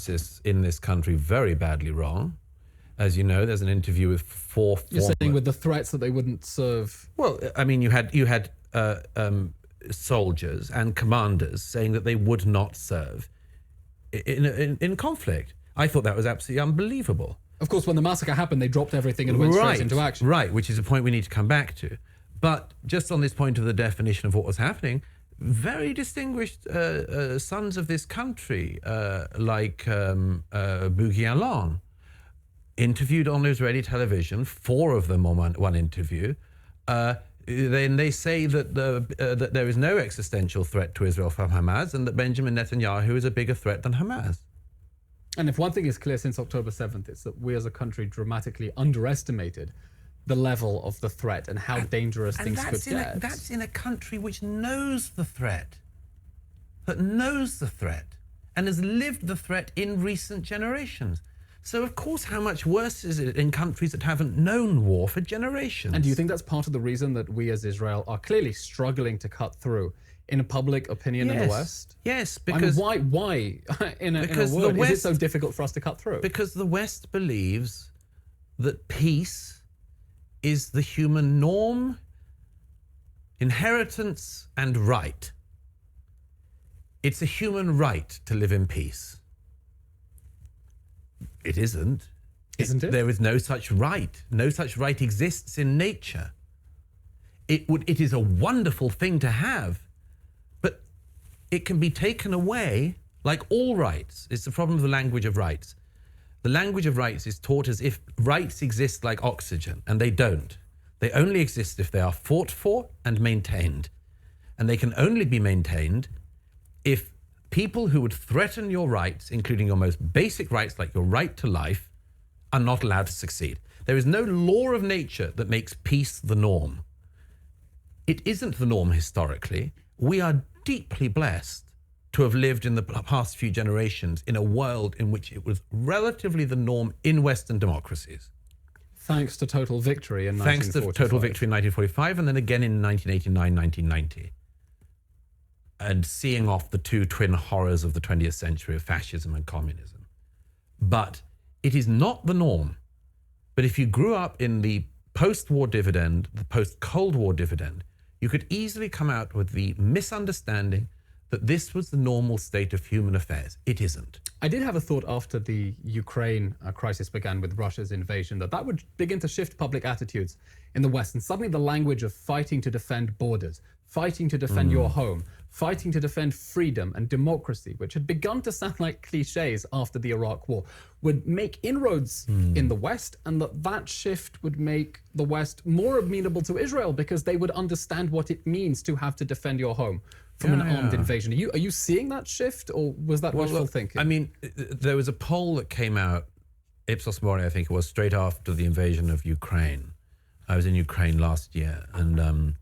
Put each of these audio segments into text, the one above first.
Marxists in this country very badly wrong. As you know, there's an interview with four You're former... saying with the threats that they wouldn't serve... Well, I mean, you had soldiers and commanders saying that they would not serve in conflict. I thought that was absolutely unbelievable. Of course, when the massacre happened, they dropped everything and went straight into action. Right, which is a point we need to come back to. But just on this point of the definition of what was happening, very distinguished sons of this country, like Bougie Alon, interviewed on Israeli television, 4 of them on one interview. Then they say that that there is no existential threat to Israel from Hamas, and that Benjamin Netanyahu is a bigger threat than Hamas. And if one thing is clear since October 7th, it's that we as a country dramatically underestimated the level of the threat and how dangerous things could get. That's in a country which knows the threat, and has lived the threat in recent generations. So, of course, how much worse is it in countries that haven't known war for generations? And do you think that's part of the reason that we as Israel are clearly struggling to cut through in public opinion in the West? Yes, because... I mean, why in a word, is it so difficult for us to cut through? Because the West believes that peace is the human norm, inheritance, and right. It's a human right to live in peace. It isn't. Isn't it? There is no such right. No such right exists in nature. It is a wonderful thing to have, but it can be taken away like all rights. It's the problem of the language of rights. The language of rights is taught as if rights exist like oxygen, and they don't. They only exist if they are fought for and maintained. And they can only be maintained if people who would threaten your rights, including your most basic rights like your right to life, are not allowed to succeed. There is no law of nature that makes peace the norm. It isn't the norm historically. We are deeply blessed to have lived in the past few generations in a world in which it was relatively the norm in Western democracies. Thanks to total victory in 1945. Thanks to total victory in 1945 and then again in 1989, 1990. And seeing off the 2 twin horrors of the 20th century of fascism and communism. But it is not the norm. But if you grew up in the post-war dividend, the post-Cold War dividend, you could easily come out with the misunderstanding that this was the normal state of human affairs. It isn't. I did have a thought after the Ukraine crisis began with Russia's invasion that would begin to shift public attitudes in the West. And suddenly the language of fighting to defend borders, fighting to defend your home, fighting to defend freedom and democracy, which had begun to sound like cliches after the Iraq War, would make inroads in the West, and that shift would make the West more amenable to Israel because they would understand what it means to have to defend your home from an armed invasion. Are you seeing that shift, or was that wishful thinking? I mean, there was a poll that came out, Ipsos Mori, I think it was, straight after the invasion of Ukraine. I was in Ukraine last year and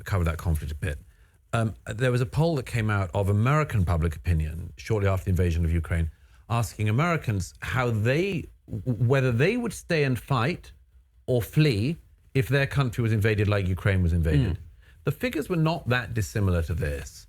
covered that conflict a bit. There was a poll that came out of American public opinion shortly after the invasion of Ukraine, asking Americans whether they would stay and fight or flee if their country was invaded like Ukraine was invaded. The figures were not that dissimilar to this.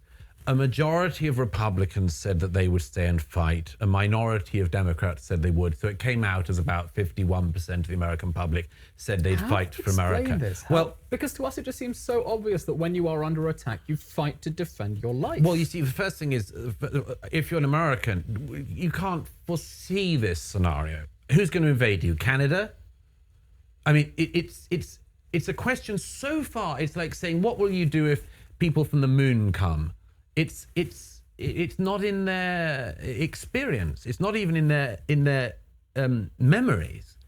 A majority of Republicans said that they would stay and fight. A minority of Democrats said they would. So it came out as about 51% of the American public said they'd fight for America. Well, because to us it just seems so obvious that when you are under attack, you fight to defend your life. Well, you see, the first thing is, if you're an American, you can't foresee this scenario. Who's going to invade you? Canada? I mean, it's a question so far. It's like saying, what will you do if people from the moon come? It's not in their experience. It's not even in their memories.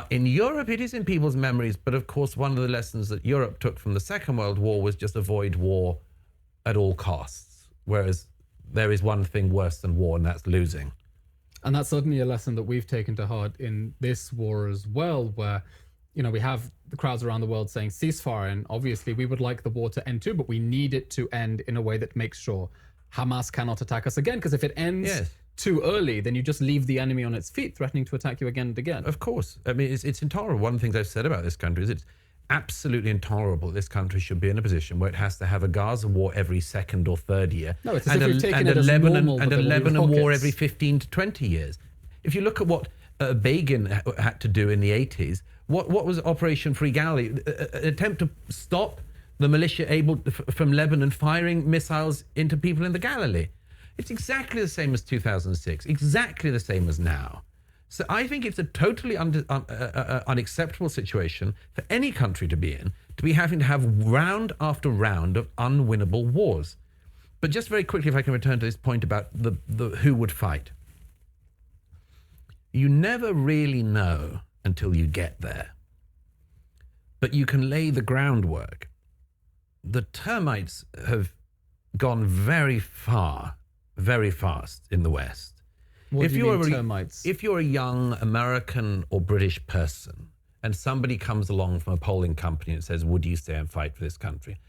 In Europe, it is in people's memories. But of course, one of the lessons that Europe took from the Second World War was just avoid war at all costs. Whereas there is one thing worse than war, and that's losing. And that's certainly a lesson that we've taken to heart in this war as well, where we have the crowds around the world saying ceasefire, and obviously we would like the war to end too, but we need it to end in a way that makes sure Hamas cannot attack us again, because if it ends too early, then you just leave the enemy on its feet, threatening to attack you again and again. Of course. I mean, it's intolerable. One of the things I've said about this country is absolutely intolerable. This country should be in a position where it has to have a Gaza war every second or third year, No, it's as if we've taken it as Lebanon normal and that a there will be Lebanon war rockets. every 15 to 20 years. If you look at what Begin had to do in the 80s, what was Operation Free Galilee? An attempt to stop the militia from Lebanon firing missiles into people in the Galilee. It's exactly the same as 2006, exactly the same as now. So I think it's a totally unacceptable situation for any country to be in, to be having to have round after round of unwinnable wars. But just very quickly, if I can return to this point about the who would fight. You never really know until you get there. But you can lay the groundwork. The termites have gone very far, very fast in the West. What do you mean, termites? If you're a young American or British person and somebody comes along from a polling company and says, would you stay and fight for this country?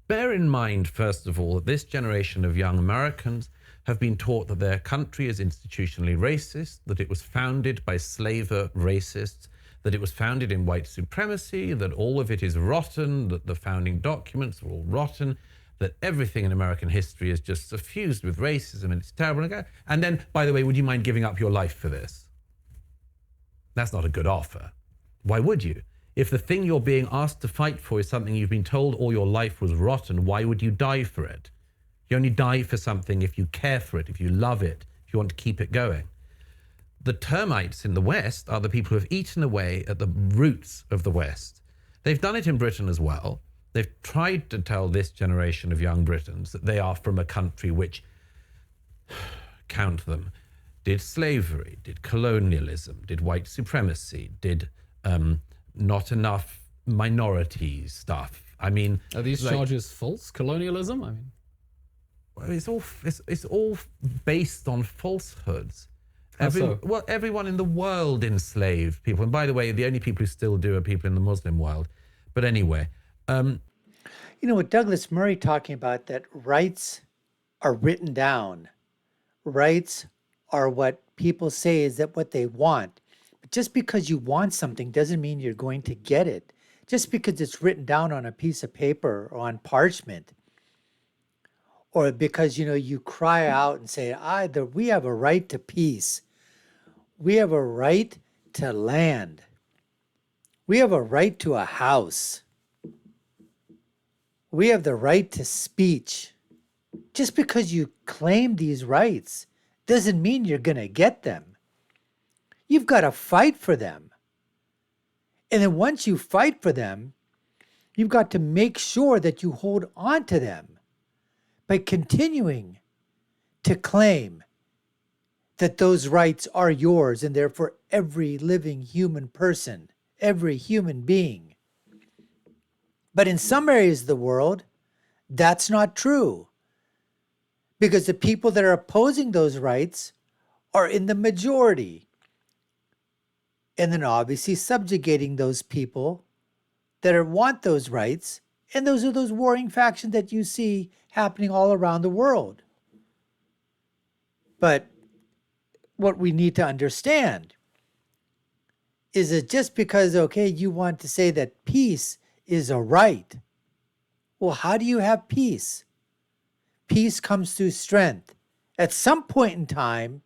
Bear in mind, first of all, that this generation of young Americans have been taught that their country is institutionally racist, that it was founded by slaver racists, that it was founded in white supremacy, that all of it is rotten, that the founding documents are all rotten, that everything in American history is just suffused with racism and it's terrible. And then, by the way, would you mind giving up your life for this? That's not a good offer. Why would you? If the thing you're being asked to fight for is something you've been told all your life was rotten, why would you die for it? You only die for something if you care for it, if you love it, if you want to keep it going. The termites in the West are the people who have eaten away at the roots of the West. They've done it in Britain as well. They've tried to tell this generation of young Britons that they are from a country which, count them, did slavery, did colonialism, did white supremacy, did not enough minority stuff. I mean, are these charges false? Colonialism? I mean, well, it's all based on falsehoods. Well, everyone in the world enslaved people, and by the way, the only people who still do are people in the Muslim world. But anyway. You know what Douglas Murray talking about, that rights are written down. Rights are what people say is that what they want. But just because you want something doesn't mean you're going to get it. Just because it's written down on a piece of paper or on parchment, or because, you cry out and say, we have a right to peace. We have a right to land. We have a right to a house. We have the right to speech. Just because you claim these rights doesn't mean you're going to get them. You've got to fight for them. And then once you fight for them, you've got to make sure that you hold on to them by continuing to claim that those rights are yours and they're for every living human person, every human being. But in some areas of the world, that's not true, because the people that are opposing those rights are in the majority. And then obviously subjugating those people that want those rights. And those are those warring factions that you see happening all around the world. But what we need to understand is that just because, you want to say that peace is a right. Well, how do you have peace? Peace comes through strength. At some point in time,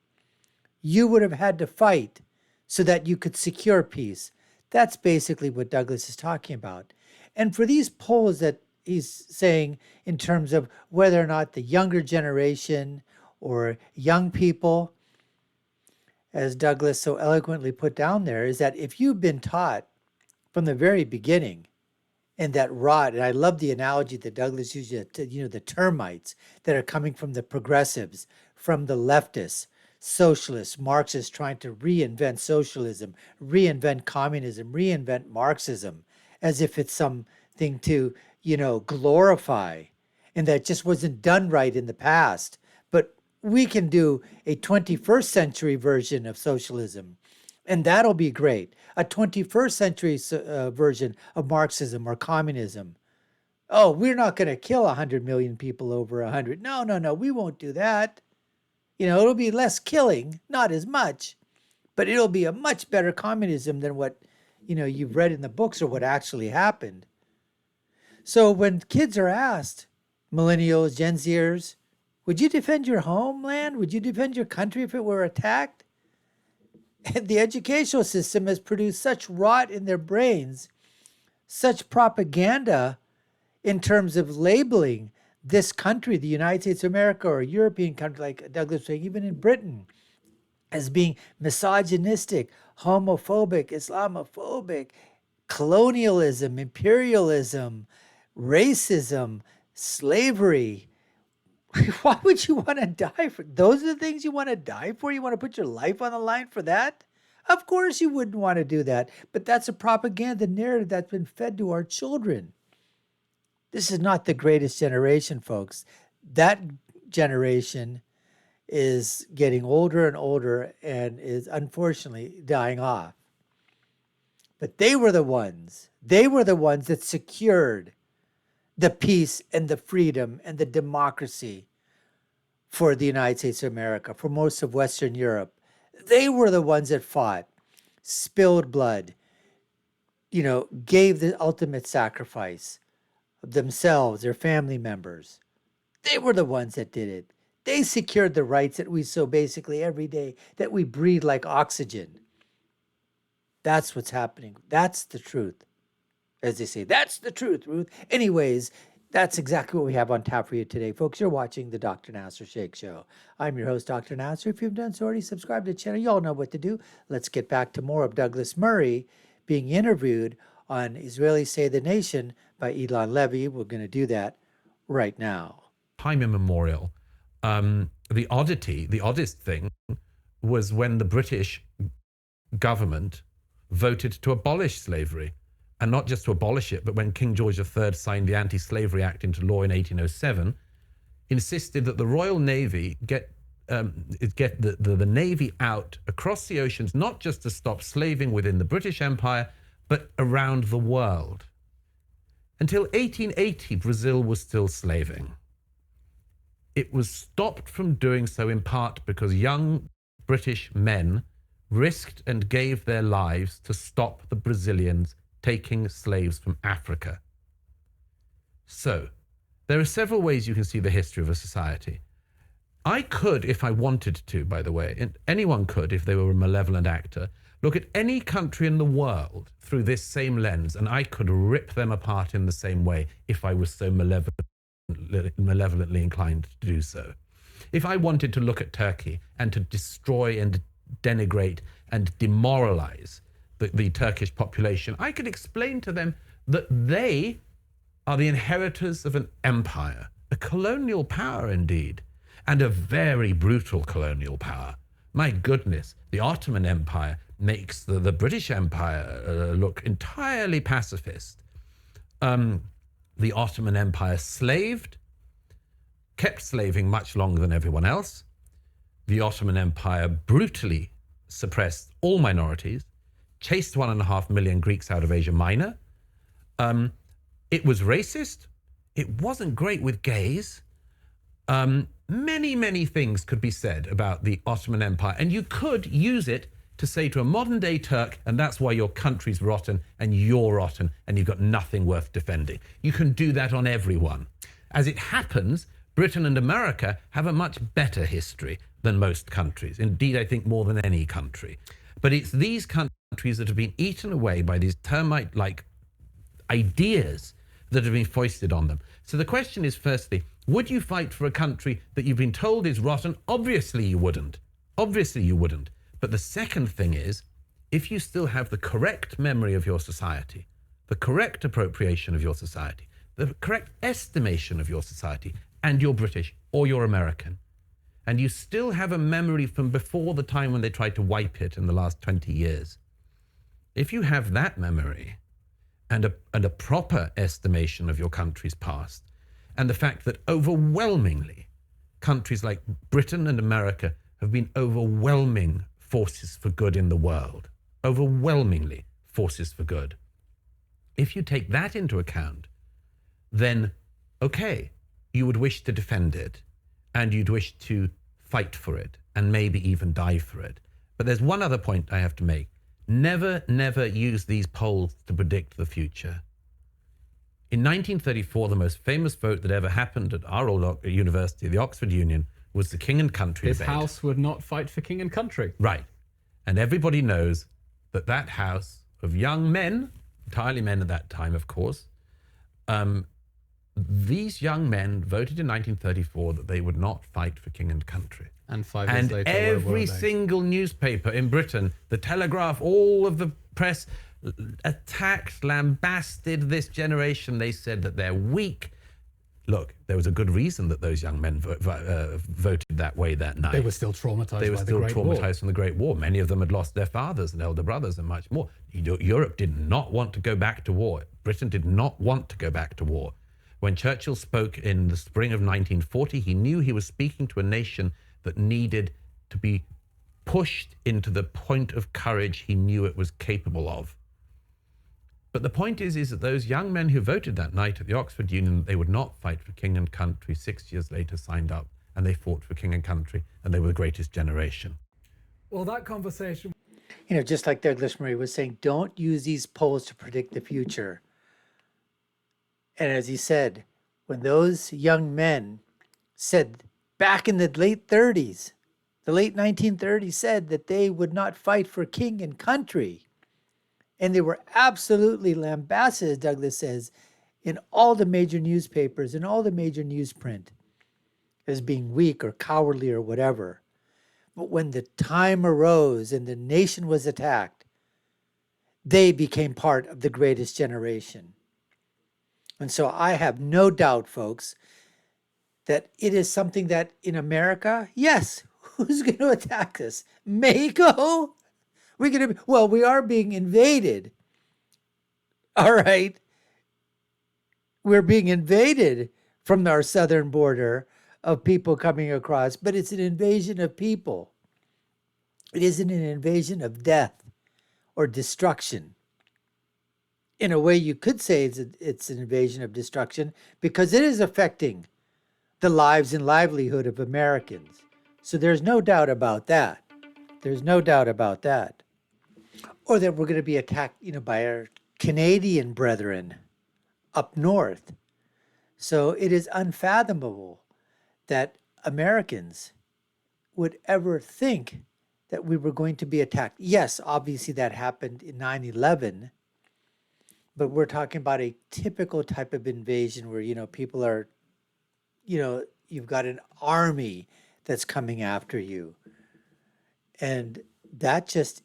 you would have had to fight so that you could secure peace. That's basically what Douglas is talking about. And for these polls that he's saying in terms of whether or not the younger generation or young people, as Douglas so eloquently put down there, is that if you've been taught from the very beginning, and that rot, and I love the analogy that Douglas used, the termites that are coming from the progressives, from the leftists, socialists, Marxists trying to reinvent socialism, reinvent communism, reinvent Marxism, as if it's something to, glorify, and that just wasn't done right in the past. But we can do a 21st century version of socialism, and that'll be great. A 21st century version of Marxism or communism. Oh, we're not going to kill 100 million people over 100. No, we won't do that. It'll be less killing, not as much, but it'll be a much better communism than what, you've read in the books or what actually happened. So when kids are asked, millennials, Gen Zers, would you defend your homeland? Would you defend your country if it were attacked? And the educational system has produced such rot in their brains, such propaganda in terms of labeling this country, the United States of America, or a European country like Douglas was saying, even in Britain, as being misogynistic, homophobic, Islamophobic, colonialism, imperialism, racism, slavery. Why would you want to die for those? Are the things you want to die for? You want to put your life on the line for that? Of course you wouldn't want to do that. But that's a propaganda narrative that's been fed to our children. This is not the greatest generation, folks. That generation is getting older and older and is unfortunately dying off. But they were the ones that secured the peace and the freedom and the democracy for the United States of America, for most of Western Europe. They were the ones that fought, spilled blood, gave the ultimate sacrifice of themselves, their family members. They were the ones that did it. They secured the rights that we so basically every day, that we breathe like oxygen. That's what's happening. That's the truth. As they say, that's the truth, Ruth. Anyways, that's exactly what we have on tap for you today, folks. You're watching the Dr. Nasir Shaikh Show. I'm your host, Dr. Nasir. If you've done so already, subscribe to the channel. You all know what to do. Let's get back to more of Douglas Murray being interviewed on Israelis Say the Nation by Elon Levy. We're going to do that right now. Time immemorial. The oddest thing was when the British government voted to abolish slavery. And not just to abolish it, but when King George III signed the Anti-Slavery Act into law in 1807, insisted that the Royal Navy get the Navy out across the oceans, not just to stop slaving within the British Empire, but around the world. Until 1880, Brazil was still slaving. It was stopped from doing so in part because young British men risked and gave their lives to stop the Brazilians taking slaves from Africa. So, there are several ways you can see the history of a society. I could, if I wanted to, by the way, and anyone could if they were a malevolent actor, look at any country in the world through this same lens, and I could rip them apart in the same way if I was so malevolently inclined to do so. If I wanted to look at Turkey and to destroy and denigrate and demoralize the Turkish population, I could explain to them that they are the inheritors of an empire, a colonial power indeed, and a very brutal colonial power. My goodness, the Ottoman Empire makes the British Empire look entirely pacifist. The Ottoman Empire kept slaving much longer than everyone else. The Ottoman Empire brutally suppressed all minorities, chased 1.5 million Greeks out of Asia Minor. It was racist. It wasn't great with gays. Many things could be said about the Ottoman Empire, and you could use it to say to a modern day Turk, and that's why your country's rotten and you're rotten and you've got nothing worth defending. You can do that on everyone. As it happens, Britain and America have a much better history than most countries. Indeed, I think more than any country. But it's these countries that have been eaten away by these termite-like ideas that have been foisted on them. So the question is, firstly, would you fight for a country that you've been told is rotten? Obviously you wouldn't. Obviously you wouldn't. But the second thing is, if you still have the correct memory of your society, the correct appropriation of your society, the correct estimation of your society, and you're British or you're American, and you still have a memory from before the time when they tried to wipe it in the last 20 years, if you have that memory and a proper estimation of your country's past, and the fact that overwhelmingly countries like Britain and America have been overwhelming forces for good in the world, overwhelmingly forces for good. If you take that into account, then, okay, you would wish to defend it, and you'd wish to fight for it, and maybe even die for it. But there's one other point I have to make. Never use these polls to predict the future. In 1934, the most famous vote that ever happened at our old university, the Oxford Union, was the King and Country His debate. house would not fight for king and country. Right. And everybody knows that that house of young men, entirely men at that time, of course, these young men voted in 1934 that they would not fight for king and country. And 5 years later, where were every they? single newspaper in Britain, the Telegraph, all of the press attacked, lambasted this generation. They said that they're weak. Look, there was a good reason that those young men voted that way that night. They were still traumatized They were by still the Great War. traumatized from the Great War. Many of them had lost their fathers and elder brothers and much more. Europe did not want to go back to war. Britain did not want to go back to war. When Churchill spoke in the spring of 1940, he knew he was speaking to a nation that needed to be pushed into the point of courage he knew it was capable of. But the point is that those young men who voted that night at the Oxford Union that they would not fight for king and country 6 years later signed up, and they fought for king and country, and they were the greatest generation. Well, that conversation... You know, just like Douglas Murray was saying, don't use these polls to predict the future. And as he said, when those young men said back in the late 30s, the late 1930s, said that they would not fight for king and country, and they were absolutely lambasted, as Douglas says, in all the major newspapers and all the major newsprint as being weak or cowardly or whatever. But when the time arose and the nation was attacked, they became part of the greatest generation. And so I have no doubt, folks, that it is something that in America, yes, who's going to attack us? Mexico? We are being invaded. All right. We're being invaded from our southern border of people coming across, but it's an invasion of people. It isn't an invasion of death or destruction. In a way, you could say it's an invasion of destruction because it is affecting the lives and livelihood of Americans. So there's no doubt about that. There's no doubt about that. Or that we're going to be attacked, by our Canadian brethren up north. So it is unfathomable that Americans would ever think that we were going to be attacked. Yes, obviously that happened in 9/11, but we're talking about a typical type of invasion where, people are, you've got an army that's coming after you. And that just,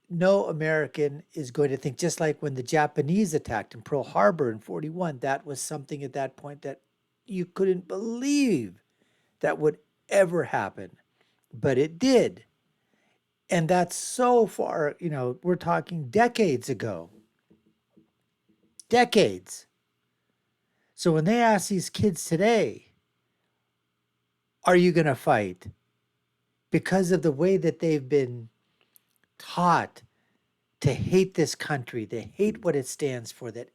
no American is going to think, just like when the Japanese attacked in Pearl Harbor in 1941, that was something at that point that you couldn't believe that would ever happen. But it did. And that's so far, we're talking decades ago. Decades. So when they ask these kids today, are you going to fight? Because of the way that they've been taught to hate this country, they hate what it stands for, that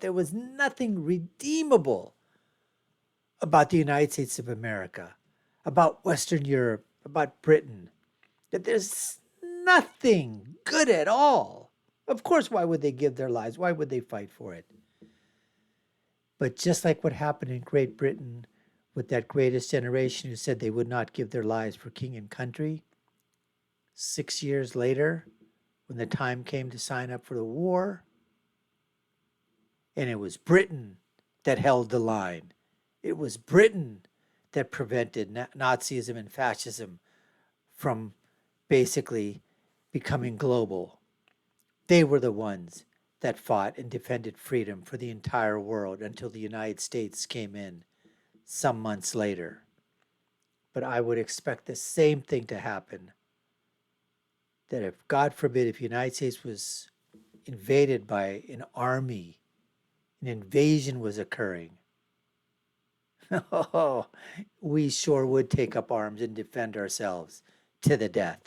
there was nothing redeemable about the United States of America, about Western Europe, about Britain, that there's nothing good at all. Of course, why would they give their lives? Why would they fight for it? But just like what happened in Great Britain with that greatest generation who said they would not give their lives for king and country, 6 years later, when the time came to sign up for the war, and it was Britain that held the line. It was Britain that prevented Nazism and fascism from basically becoming global. They were the ones that fought and defended freedom for the entire world until the United States came in some months later. But I would expect the same thing to happen. That if, God forbid, if the United States was invaded by an army, an invasion was occurring, we sure would take up arms and defend ourselves to the death,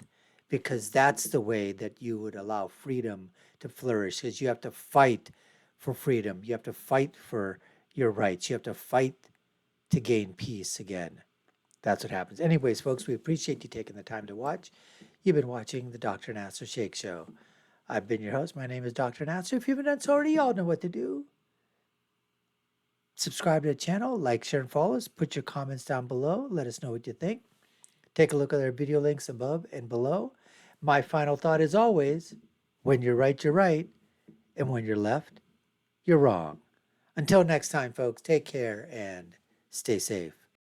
because that's the way that you would allow freedom to flourish, because you have to fight for freedom. You have to fight for your rights. You have to fight to gain peace again. That's what happens. Anyways, folks, we appreciate you taking the time to watch. You've been watching the Dr. Nasir Shaikh Show. I've been your host. My name is Dr. Nasir. If you haven't done so already, y'all know what to do. Subscribe to the channel, like, share, and follow us. Put your comments down below. Let us know what you think. Take a look at our video links above and below. My final thought is always, when you're right, you're right. And when you're left, you're wrong. Until next time, folks, take care and stay safe.